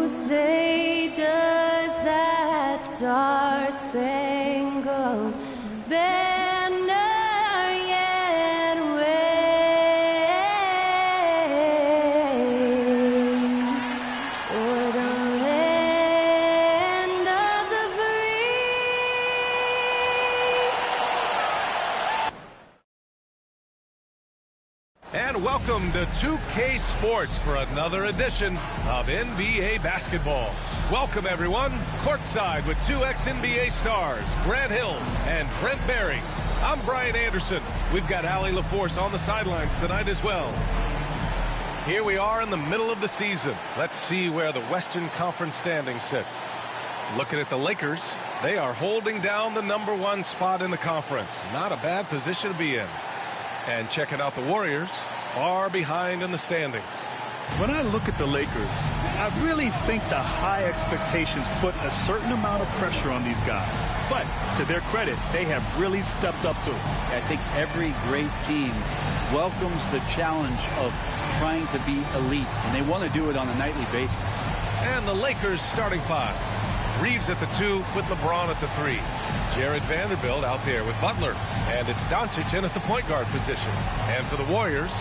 say, does that star-spangled banner yet wave o'er the land of the free? And welcome to 2K Sports for another edition of NBA basketball. Welcome, everyone. Courtside with two ex-NBA stars, Grant Hill and Brent Barry. I'm Brian Anderson. We've got Allie LaForce on the sidelines tonight as well. Here we are in the middle of the season. Let's see where the Western Conference standings sit. Looking at the Lakers, they are holding down the #1 spot in the conference. Not a bad position to be in. And checking out the Warriors, far behind in the standings. When I look at the Lakers, I really think the high expectations put a certain amount of pressure on these guys. But to their credit, they have really stepped up to it. I think every great team welcomes the challenge of trying to be elite, and they want to do it on a nightly basis. And the Lakers starting five. Reeves at the 2 with LeBron at the 3. Jared Vanderbilt out there with Butler. And it's Doncic in at the point guard position. And for the Warriors,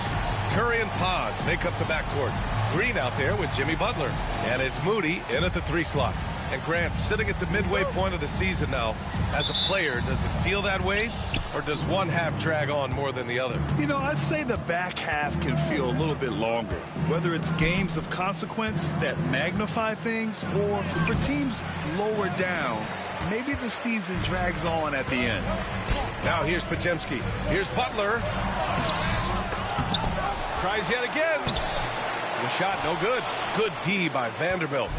Curry and Pods make up the backcourt. Green out there with Jimmy Butler. And it's Moody in at the 3 slot. And Grant, sitting at the midway point of the season now, as a player, does it feel that way? Or does one half drag on more than the other? You know, I'd say the back half can feel a little bit longer. Whether it's games of consequence that magnify things, or for teams lower down, maybe the season drags on at the end. Now here's Podziemski. Here's Butler. Tries yet again. The shot no good. Good D by Vanderbilt.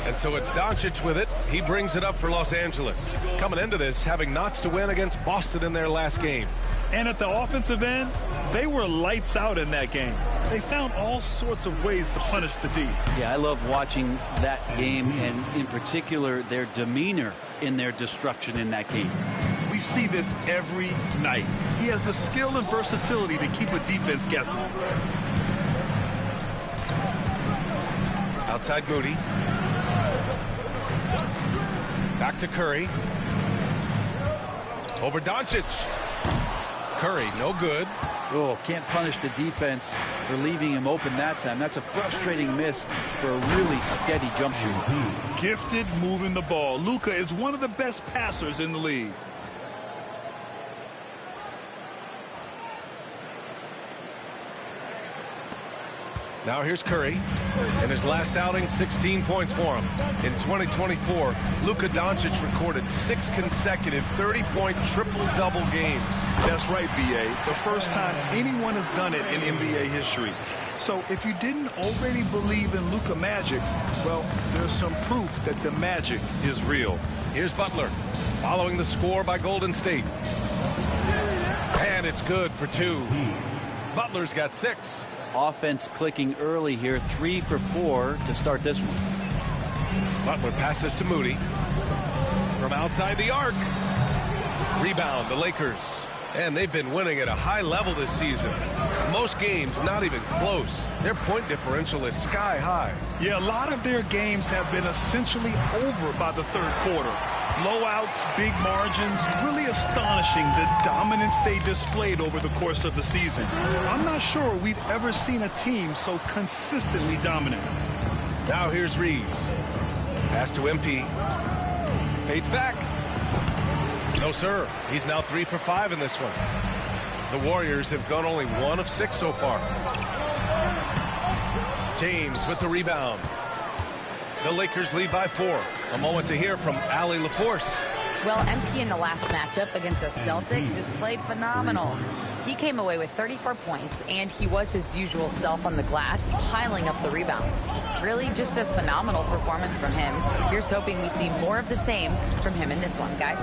And so it's Doncic with it. He brings it up for Los Angeles. Coming into this, having notched a win against Boston in their last game. And at the offensive end, they were lights out in that game. They found all sorts of ways to punish the D. Yeah, I love watching that game, and in particular, their demeanor in their destruction in that game. We see this every night. He has the skill and versatility to keep a defense guessing. Outside Moody. Back to Curry. Over Doncic. Curry, no good. Oh, can't punish the defense for leaving him open that time. That's a frustrating miss for a really steady jump shooter. Gifted moving the ball. Luka is one of the best passers in the league. Now here's Curry. In his last outing, 16 points for him. In 2024, Luka Doncic recorded 6 consecutive 30-point triple-double games. That's right, B.A. The first time anyone has done it in NBA history. So if you didn't already believe in Luka magic, well, there's some proof that the magic is real. Here's Butler, following the score by Golden State. And it's good for 2. Butler's got 6. Offense clicking early here, 3 for 4 to start this one. Butler passes to Moody. From outside the arc. Rebound, the Lakers. And they've been winning at a high level this season. Most games not even close. Their point differential is sky high. Yeah, a lot of their games have been essentially over by the third quarter. Blowouts, big margins, really astonishing the dominance they displayed over the course of the season. I'm not sure we've ever seen a team so consistently dominant. Now here's Reeves. Pass to MP. Fades back. No, sir. He's now 3 for 5 in this one. The Warriors have gone only 1 of 6 so far. James with the rebound. The Lakers lead by 4. A moment to hear from Allie LaForce. Well, MP in the last matchup against the Celtics just played phenomenal. He came away with 34 points, and he was his usual self on the glass, piling up the rebounds. Really just a phenomenal performance from him. Here's hoping we see more of the same from him in this one, guys.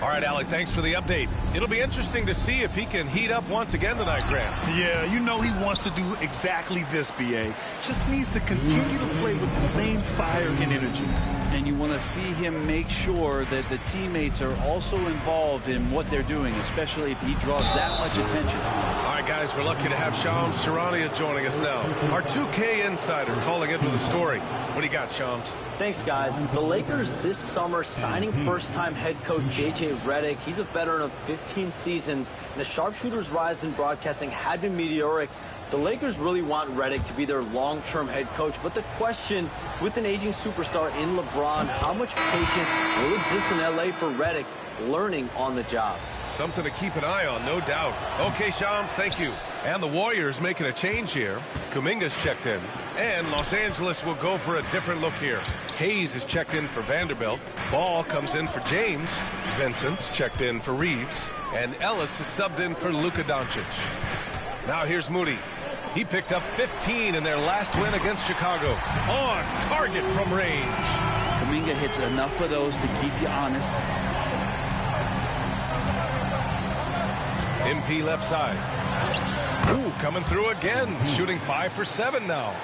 All right, Allie, thanks for the update. It'll be interesting to see if he can heat up once again tonight, Grant. Yeah, you know he wants to do exactly this, B.A. Just needs to continue to play with the same fire and energy. And you want to see him make sure that the teammates are also involved in what they're doing, especially if he draws that much attention attention. All right, guys, we're lucky to have Shams Charania joining us now. Our 2K insider calling in with a story. What do you got, Shams? Thanks, guys. The Lakers this summer signing first-time head coach J.J. Redick. He's a veteran of 15 seasons, and the sharpshooter's rise in broadcasting had been meteoric. The Lakers really want Redick to be their long-term head coach, but the question, with an aging superstar in LeBron, how much patience will exist in L.A. for Redick learning on the job? Something to keep an eye on, no doubt. Okay, Shams, thank you. And the Warriors making a change here. Kuminga's checked in. And Los Angeles will go for a different look here. Hayes is checked in for Vanderbilt. Ball comes in for James. Vincent's checked in for Reeves. And Ellis is subbed in for Luka Doncic. Now here's Moody. He picked up 15 in their last win against Chicago. On target from range. Kuminga hits enough of those to keep you honest. MP left side. Ooh, coming through again. Shooting 5 for 7 now.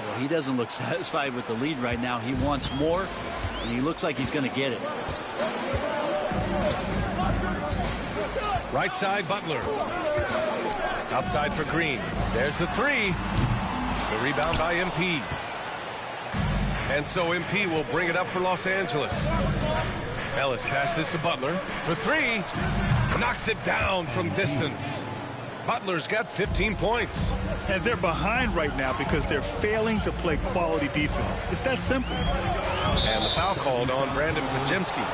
Well, he doesn't look satisfied with the lead right now. He wants more, and he looks like he's going to get it. Right side, Butler. Outside for Green. There's the three. The rebound by MP. And so MP will bring it up for Los Angeles. Ellis passes to Butler for three. Knocks it down from distance. Butler's got 15 points. And they're behind right now because they're failing to play quality defense. It's that simple. And the foul called on Brandon Podziemski.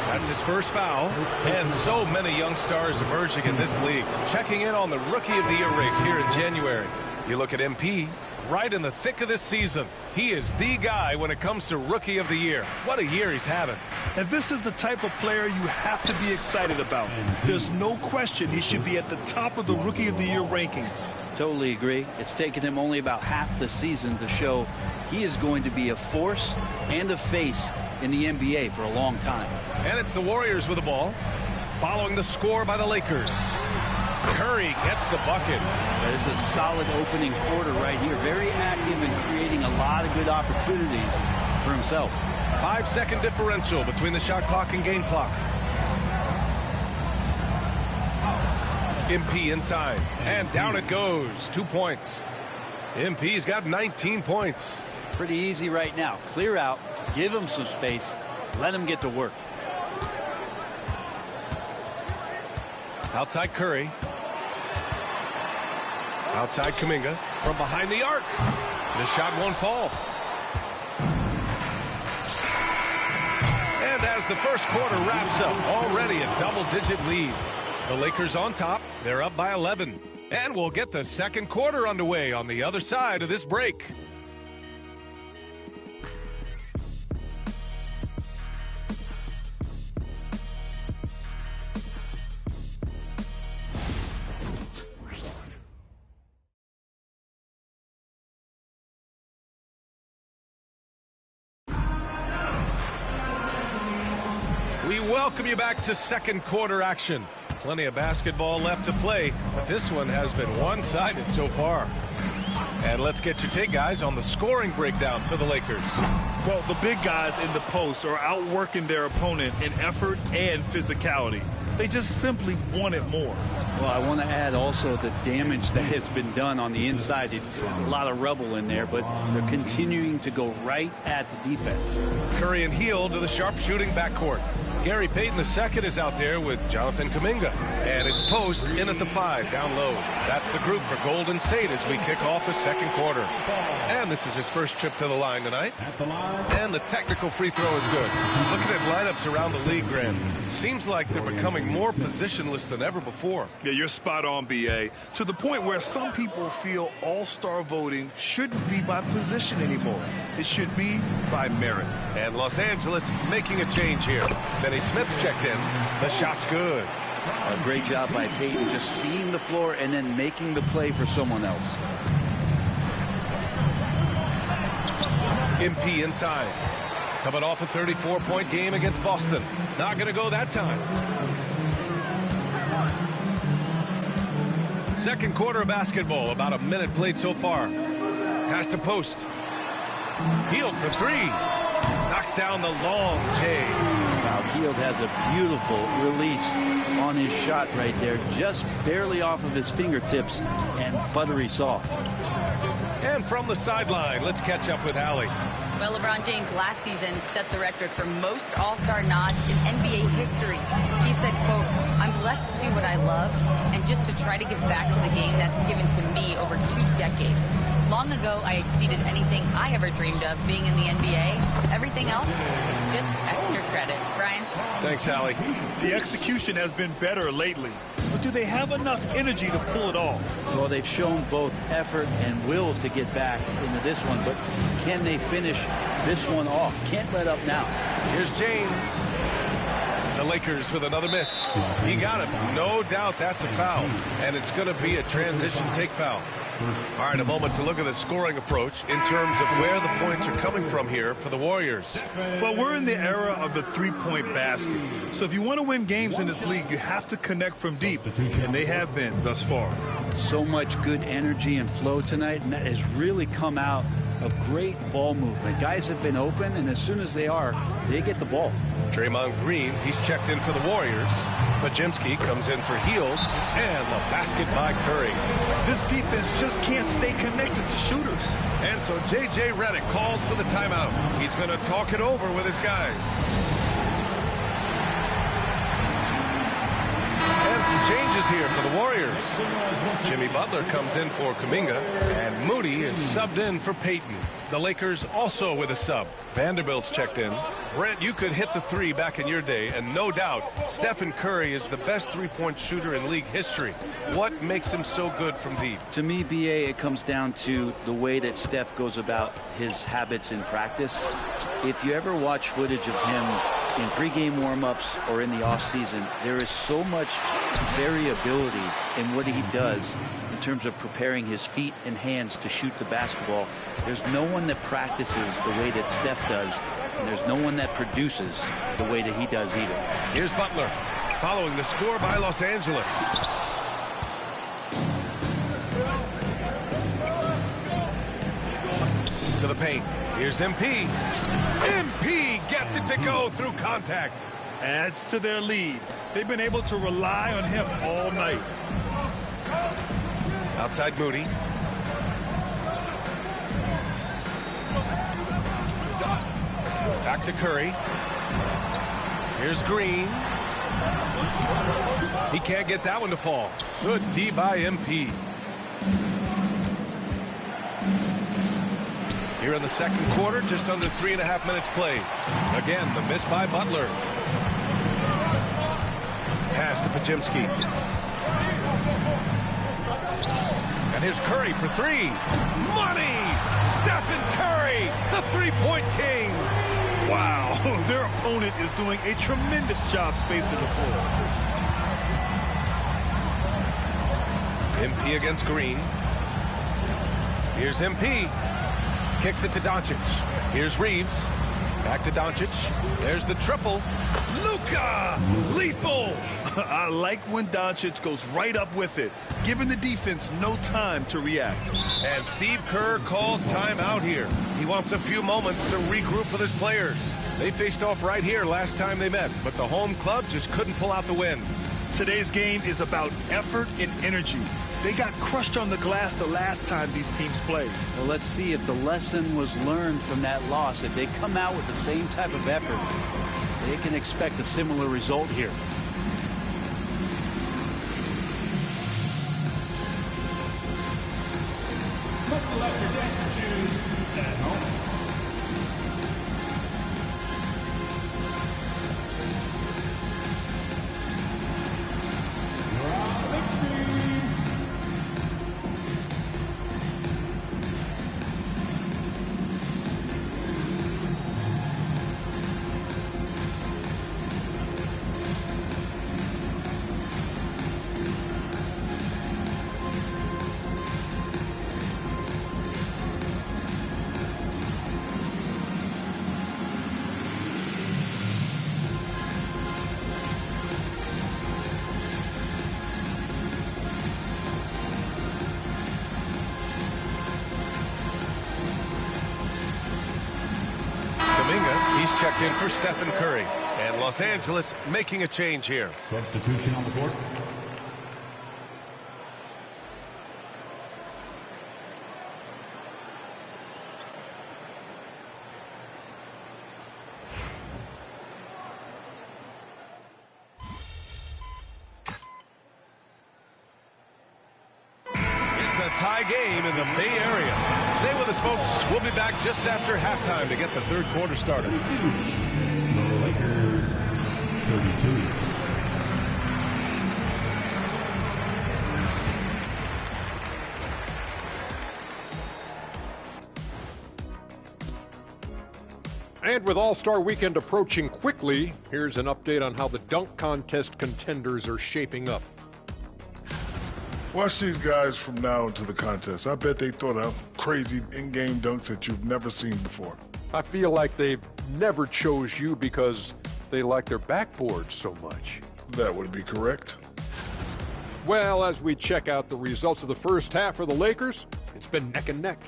That's his first foul. And so many young stars emerging in this league. Checking in on the Rookie of the Year race here in January. You look at MP, right in the thick of this season. He is the guy when it comes to Rookie of the Year. What a year he's having. And this is the type of player you have to be excited about. There's no question he should be at the top of the Rookie of the Year rankings. Totally agree. It's taken him only about half the season to show he is going to be a force and a face in the NBA for a long time. And it's the Warriors with the ball, following the score by the Lakers. Curry gets the bucket. That is a solid opening quarter right here. Very active and creating a lot of good opportunities for himself. 5-second differential between the shot clock and game clock. MP inside, and down it goes. 2 points. MP's got 19 points. Pretty easy right now. Clear out, give him some space, let him get to work. Outside Curry. Outside Kuminga from behind the arc. The shot won't fall. And as the first quarter wraps up, already a double-digit lead. The Lakers on top. They're up by 11. And we'll get the second quarter underway on the other side of this break. We welcome you back to second quarter action. Plenty of basketball left to play, but this one has been one-sided so far. And let's get your take, guys, on the scoring breakdown for the Lakers. Well, the big guys in the post are outworking their opponent in effort and physicality. They just simply want it more. Well, I want to add also the damage that has been done on the inside. It's a lot of rubble in there, but they're continuing to go right at the defense. Curry and Hield to the sharp-shooting backcourt. Gary Payton II is out there with Jonathan Kuminga. And it's Post in at the 5, down low. That's the group for Golden State as we kick off the second quarter. And this is his first trip to the line tonight. And the technical free throw is good. Looking at lineups around the league, Grant, seems like they're becoming more positionless than ever before. Yeah, you're spot on, B.A. To the point where some people feel all-star voting shouldn't be by position anymore. It should be by merit. And Los Angeles making a change here. Benny Smith's checked in. The shot's good. A great job by Payton, just seeing the floor and then making the play for someone else. MP inside. Coming off a 34-point game against Boston. Not going to go that time. Second quarter of basketball. About a minute played so far. Pass to Post. Hield for three. Knocks down the long J. Wow, Hield has a beautiful release on his shot right there, just barely off of his fingertips and buttery soft. And from the sideline, let's catch up with Allie. Well, LeBron James last season set the record for most All-Star nods in NBA history. He said, quote, "I'm blessed to do what I love and just to try to give back to the game that's given to me over 2 decades. Long ago, I exceeded anything I ever dreamed of being in the NBA. Everything else is just extra credit." Brian? Thanks, Allie. The execution has been better lately, but do they have enough energy to pull it off? Well, they've shown both effort and will to get back into this one, but can they finish this one off? Can't let up now. Here's James. The Lakers with another miss. He got it. No doubt that's a foul, and it's going to be a transition take foul. All right, a moment to look at the scoring approach in terms of where the points are coming from here for the Warriors. Well, we're in the era of the three-point basket. So if you want to win games in this league, you have to connect from deep, and they have been thus far. So much good energy and flow tonight, and that has really come out of great ball movement. Guys have been open, and as soon as they are, they get the ball. Draymond Green, he's checked in for the Warriors. Pajimski comes in for Hield, and the basket by Curry. This defense just can't stay connected to shooters. And so J.J. Redick calls for the timeout. He's going to talk it over with his guys. And some changes here for the Warriors. Jimmy Butler comes in for Kuminga, and Moody is subbed in for Payton. The Lakers also with a sub. Vanderbilt's checked in. Brent, you could hit the three back in your day, and no doubt Stephen Curry is the best three-point shooter in league history. What makes him so good from deep? To me, B.A., it comes down to the way that Steph goes about his habits in practice. If you ever watch footage of him in pregame warm-ups or in the offseason, there is so much variability in what he does in terms of preparing his feet and hands to shoot the basketball. There's no one that practices the way that Steph does, and there's no one that produces the way that he does either. Here's Butler, following the score by Los Angeles. To the paint. Here's MP. MP gets it to go through contact. Adds to their lead. They've been able to rely on him all night. Outside Moody. Back to Curry. Here's Green. He can't get that one to fall. Good D by MP. Here in the second quarter, just under 3.5 minutes played. Again, the miss by Butler. Pass to Pajimski. And here's Curry for three. Money! Stephen Curry, the three-point king. Wow, their opponent is doing a tremendous job spacing the floor. MP against Green. Here's MP. Kicks it to Doncic. Here's Reeves. Back to Doncic. There's the triple. Luka! Lethal! I like when Doncic goes right up with it, giving the defense no time to react. And Steve Kerr calls timeout here. He wants a few moments to regroup with his players. They faced off right here last time they met, but the home club just couldn't pull out the win. Today's game is about effort and energy. They got crushed on the glass the last time these teams played. Well, let's see if the lesson was learned from that loss. If they come out with the same type of effort, they can expect a similar result here. And he's checked in for Stephen Curry. And Los Angeles making a change here. Substitution on the court. Tie game in the Bay Area. Stay with us, folks. We'll be back just after halftime to get the third quarter started. The Lakers, 32. And with All-Star Weekend approaching quickly, here's an update on how the dunk contest contenders are shaping up. Watch these guys from now into the contest. I bet they thought of crazy in-game dunks that you've never seen before. I feel like they've never chose you because they like their backboards so much. That would be correct. Well, as we check out the results of the first half for the Lakers, it's been neck and neck.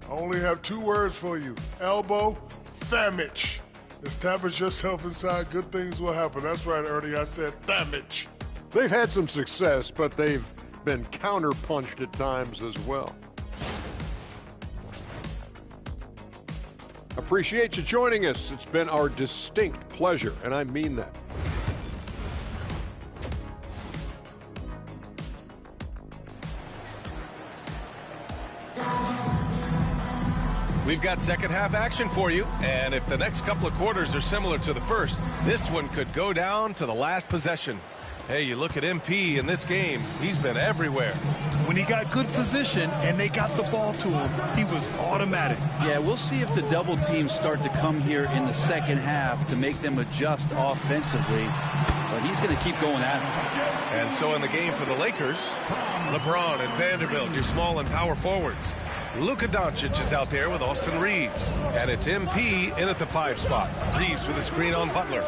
I only have 2 words for you. Elbow, famage. Establish yourself inside, good things will happen. That's right, Ernie, I said famage. They've had some success, but they've been counterpunched at times as well. Appreciate you joining us. It's been our distinct pleasure, and I mean that. We've got second half action for you, and if the next couple of quarters are similar to the first, this one could go down to the last possession. Hey, you look at MP in this game, he's been everywhere. When he got good position and they got the ball to him, he was automatic. Yeah, we'll see if the double teams start to come here in the second half to make them adjust offensively. But he's going to keep going at it. And so in the game for the Lakers, LeBron and Vanderbilt, your small and power forwards. Luka Doncic is out there with Austin Reeves. And it's MP in at the 5 spot. Reeves with a screen on Butler.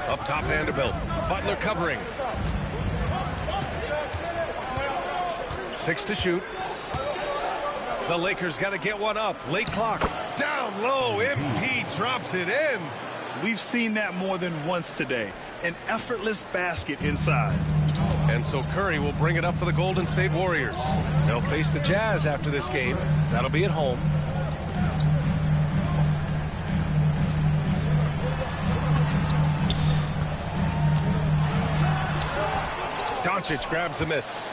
Up top, Vanderbilt. Butler covering. 6 to shoot. The Lakers got to get one up. Late clock. Down low. MP drops it in. We've seen that more than once today. An effortless basket inside. And so Curry will bring it up for the Golden State Warriors. They'll face the Jazz after this game. That'll be at home. Doncic grabs the miss.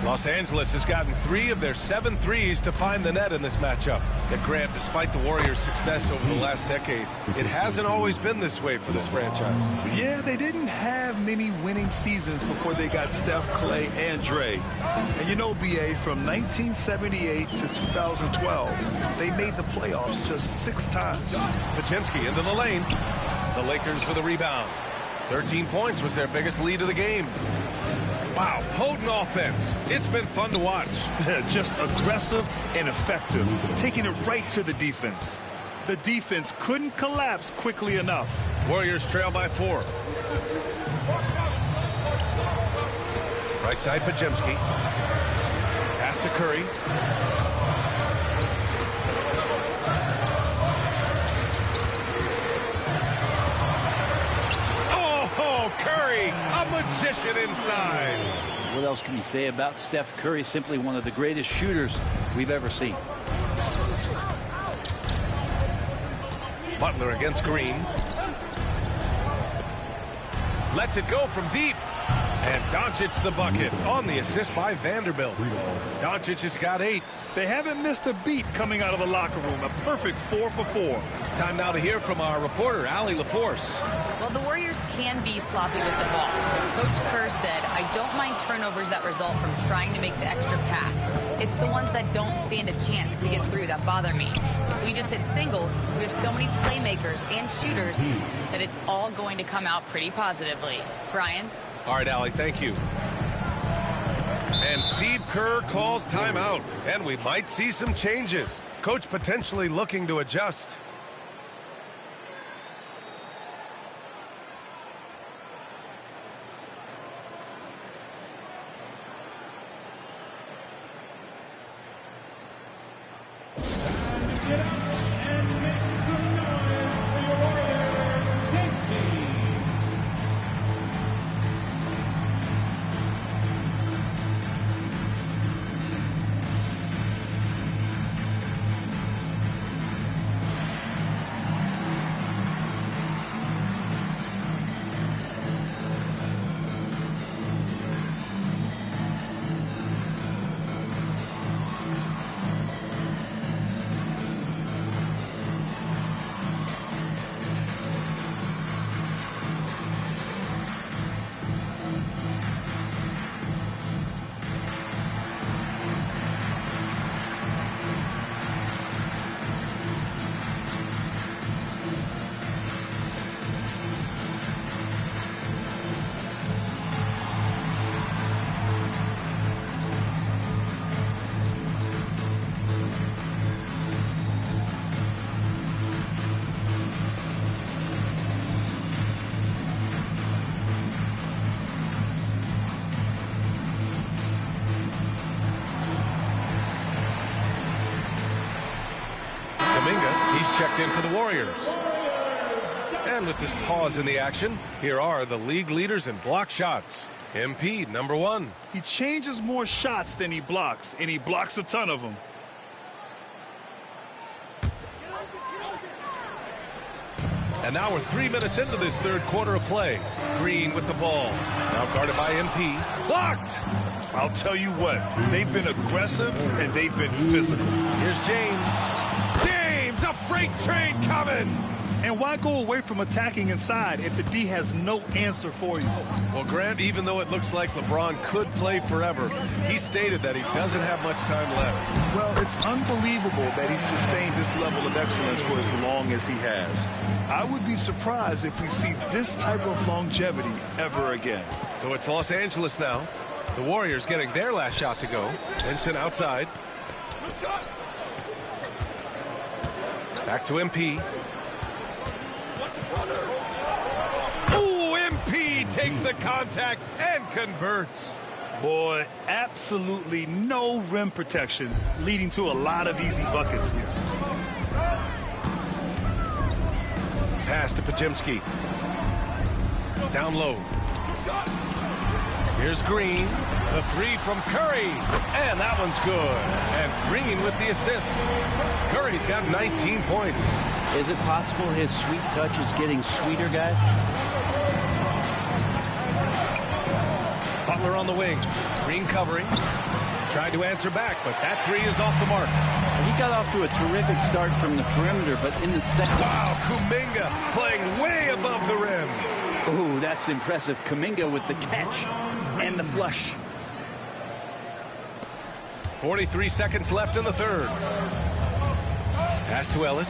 Los Angeles has gotten 3 of their 7 threes to find the net in this matchup. But Grant, despite the Warriors' success over the last decade, it hasn't always been this way for this franchise. Yeah, they didn't have many winning seasons before they got Steph, Clay, and Dre. And you know, BA, from 1978 to 2012, they made the playoffs just 6 times. Podziemski into the lane. The Lakers for the rebound. 13 points was their biggest lead of the game. Wow, potent offense. It's been fun to watch. Just aggressive and effective, taking it right to the defense. The defense couldn't collapse quickly enough. Warriors trail by 4. Right side, Podziemski. Pass to Curry. Curry, a magician inside. What else can you say about Steph Curry? Simply one of the greatest shooters we've ever seen. Butler against Green. Lets it go from deep. And Doncic the bucket on the assist by Vanderbilt. Doncic has got 8. They haven't missed a beat coming out of the locker room. A perfect 4 for 4. Time now to hear from our reporter, Allie LaForce. Well, the Warriors can be sloppy with the ball. Coach Kerr said, I don't mind turnovers that result from trying to make the extra pass. It's the ones that don't stand a chance to get through that bother me. If we just hit singles, we have so many playmakers and shooters that it's all going to come out pretty positively. Brian? All right, Allie, thank you. And Steve Kerr calls timeout, and we might see some changes. Coach potentially looking to adjust. He's checked in for the Warriors. And with this pause in the action, here are the league leaders in block shots. MP, number 1. He changes more shots than he blocks, and he blocks a ton of them. And now we're 3 minutes into this third quarter of play. Green with the ball. Now guarded by MP. Blocked! I'll tell you what, they've been aggressive and they've been physical. Here's James. James, a freight train coming! And why go away from attacking inside if the D has no answer for you? Well, Grant, even though it looks like LeBron could play forever, he stated that he doesn't have much time left. Well, it's unbelievable that he sustained this level of excellence for as long as he has. I would be surprised if we see this type of longevity ever again. So it's Los Angeles now. The Warriors getting their last shot to go. Vincent outside. Back to MP. Ooh, MP takes the contact and converts. Boy, absolutely no rim protection, leading to a lot of easy buckets here. Pass to Pajemski. Down low. Here's Green. The 3 from Curry. And that one's good. And Green with the assist. Curry's got 19 points. Is it possible his sweet touch is getting sweeter, guys? Butler on the wing. Green covering. Tried to answer back, but that 3 is off the mark. He got off to a terrific start from the perimeter, but in the second... Wow, Kuminga playing way above the rim. Ooh, that's impressive. Kuminga with the catch and the flush. 43 seconds left in the third. Pass to Ellis.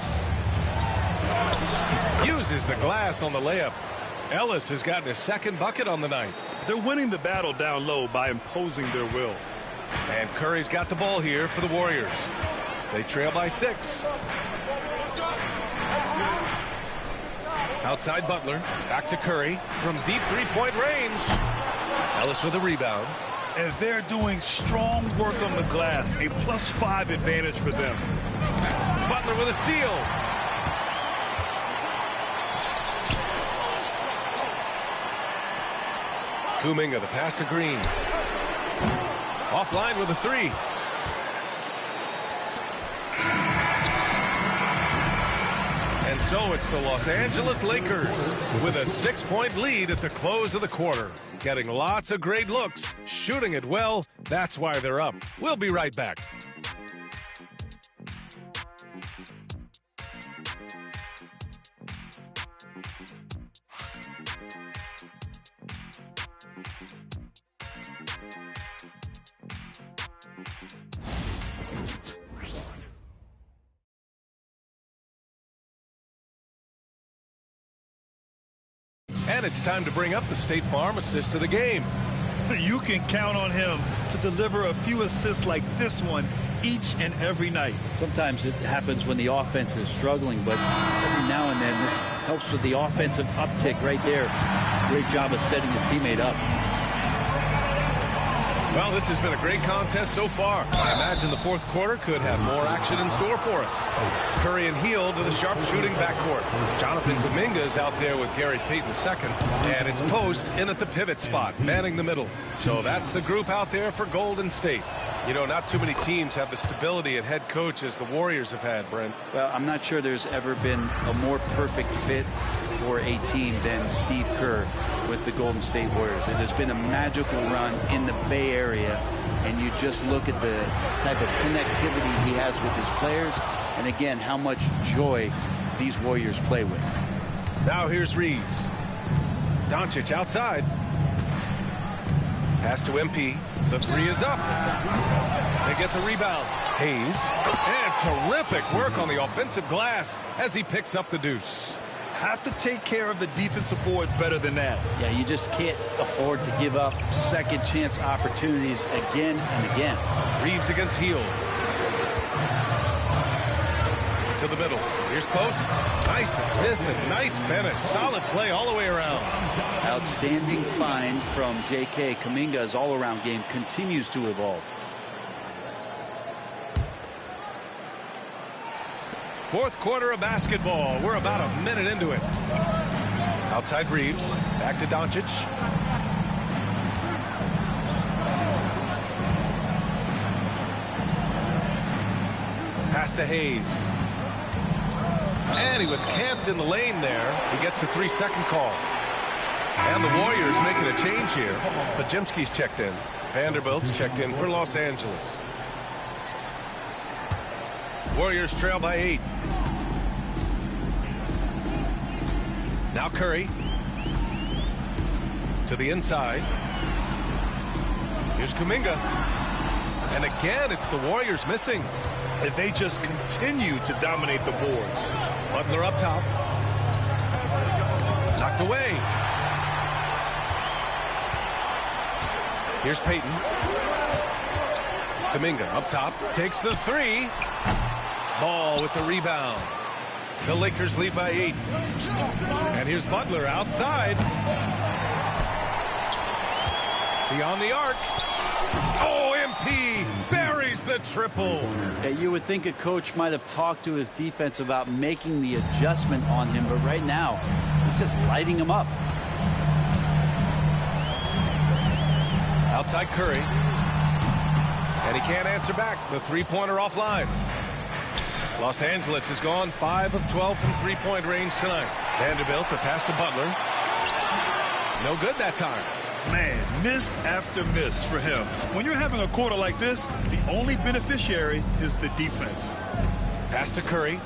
Uses the glass on the layup. Ellis has gotten his second bucket on the night. They're winning the battle down low by imposing their will. And Curry's got the ball here for the Warriors. They trail by 6. Outside Butler. Back to Curry from deep three-point range. Ellis with a rebound. And they're doing strong work on the glass. A +5 advantage for them. Butler with a steal. Kuminga, the pass to Green. Offline with a 3. And so it's the Los Angeles Lakers with a 6-point lead at the close of the quarter. Getting lots of great looks, shooting it well. That's why they're up. We'll be right back. And it's time to bring up the State Farm assist to the game. You can count on him to deliver a few assists like this one each and every night. Sometimes it happens when the offense is struggling, but every now and then this helps with the offensive uptick right there. Great job of setting his teammate up. Well, this has been a great contest so far. I imagine the fourth quarter could have more action in store for us. Curry and Hield to the sharpshooting backcourt. Jonathan Kuminga is out there with Gary Payton II. And it's Post in at the pivot spot, manning the middle. So that's the group out there for Golden State. You know, not too many teams have the stability at head coach as the Warriors have had, Brent. Well, I'm not sure there's ever been a more perfect fit for a team than Steve Kerr with the Golden State Warriors. It has been a magical run in the Bay Area, and you just look at the type of connectivity he has with his players, and again, how much joy these Warriors play with. Now here's Reeves. Doncic outside. Pass to MP. The three is up. They get the rebound. Hayes. And terrific work on the offensive glass as he picks up the deuce. Have to take care of the defensive boards better than that. Yeah, you just can't afford to give up second chance opportunities again and again. Reeves against Hield. To the middle. Here's Post. Nice assist and nice finish. Solid play all the way around. Outstanding find from J.K. Kuminga's all-around game continues to evolve. Fourth quarter of basketball. We're about a minute into it. Outside Reeves. Back to Doncic. Pass to Hayes. And he was camped in the lane there. He gets a 3-second call. And the Warriors making a change here. Pajemski's checked in. Vanderbilt's checked in for Los Angeles. Warriors trail by 8. Now Curry. To the inside. Here's Kuminga. And again, it's the Warriors missing. If they just continue to dominate the boards. Butler up top. Knocked away. Here's Payton. Kuminga up top. Takes the three. Ball with the rebound. The Lakers lead by 8. And here's Butler outside. Beyond the arc. Oh, MP buries the triple. Yeah, you would think a coach might have talked to his defense about making the adjustment on him, but right now, he's just lighting him up. Outside Curry. And he can't answer back. The three-pointer offline. Los Angeles has gone 5 of 12 from three-point range tonight. Vanderbilt, the pass to Butler. No good that time. Man, miss after miss for him. When you're having a quarter like this, the only beneficiary is the defense. Pass to Curry.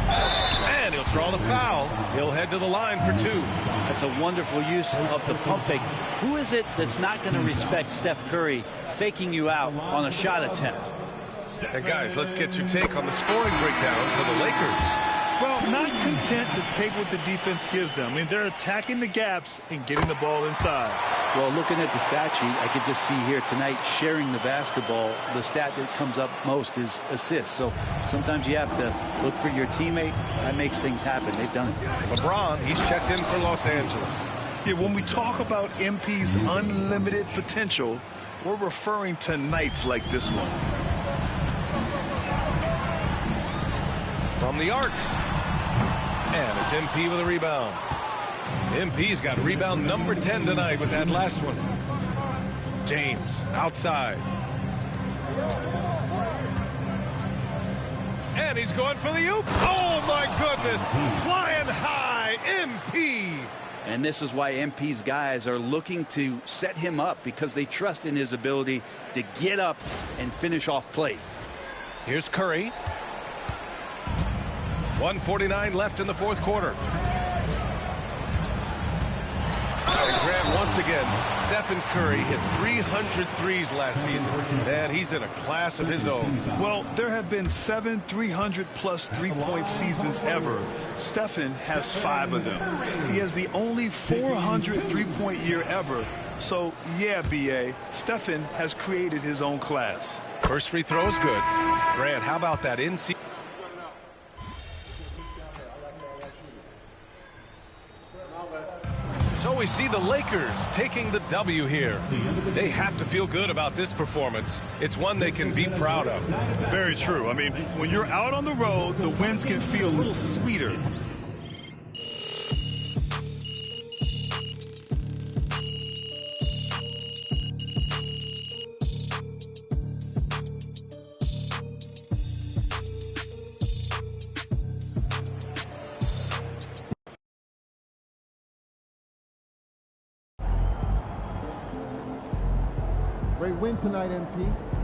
And he'll draw the foul. He'll head to the line for 2. That's a wonderful use of the pump fake. Who is it that's not going to respect Steph Curry faking you out on a shot attempt? And guys, let's get your take on the scoring breakdown for the Lakers. Well, not content to take what the defense gives them. I mean, they're attacking the gaps and getting the ball inside. Well, looking at the stat sheet, I could just see here tonight sharing the basketball. The stat that comes up most is assists. So sometimes you have to look for your teammate. That makes things happen. They've done it. LeBron, he's checked in for Los Angeles. Yeah, when we talk about MP's unlimited potential, we're referring to nights like this one. From the arc. And it's MP with a rebound. MP's got rebound number 10 tonight with that last one. James outside. And he's going for the oop. Oh, my goodness. Flying high, MP. And this is why MP's guys are looking to set him up, because they trust in his ability to get up and finish off plays. Here's Curry. 1:49 left in the fourth quarter. And Grant, once again, Stephen Curry hit 300 threes last season. Man, he's in a class of his own. Well, there have been 7 300-plus three-point seasons ever. Stephen has 5 of them. He has the only 400 three-point year ever. So, yeah, B.A., Stephen has created his own class. First free throw is good. Grant, how about that in-season? we see the Lakers taking the W here. They have to feel good about this performance. It's one they can be proud of. Very true. I mean, when you're out on the road, the wins can feel a little sweeter. Great win tonight, MP.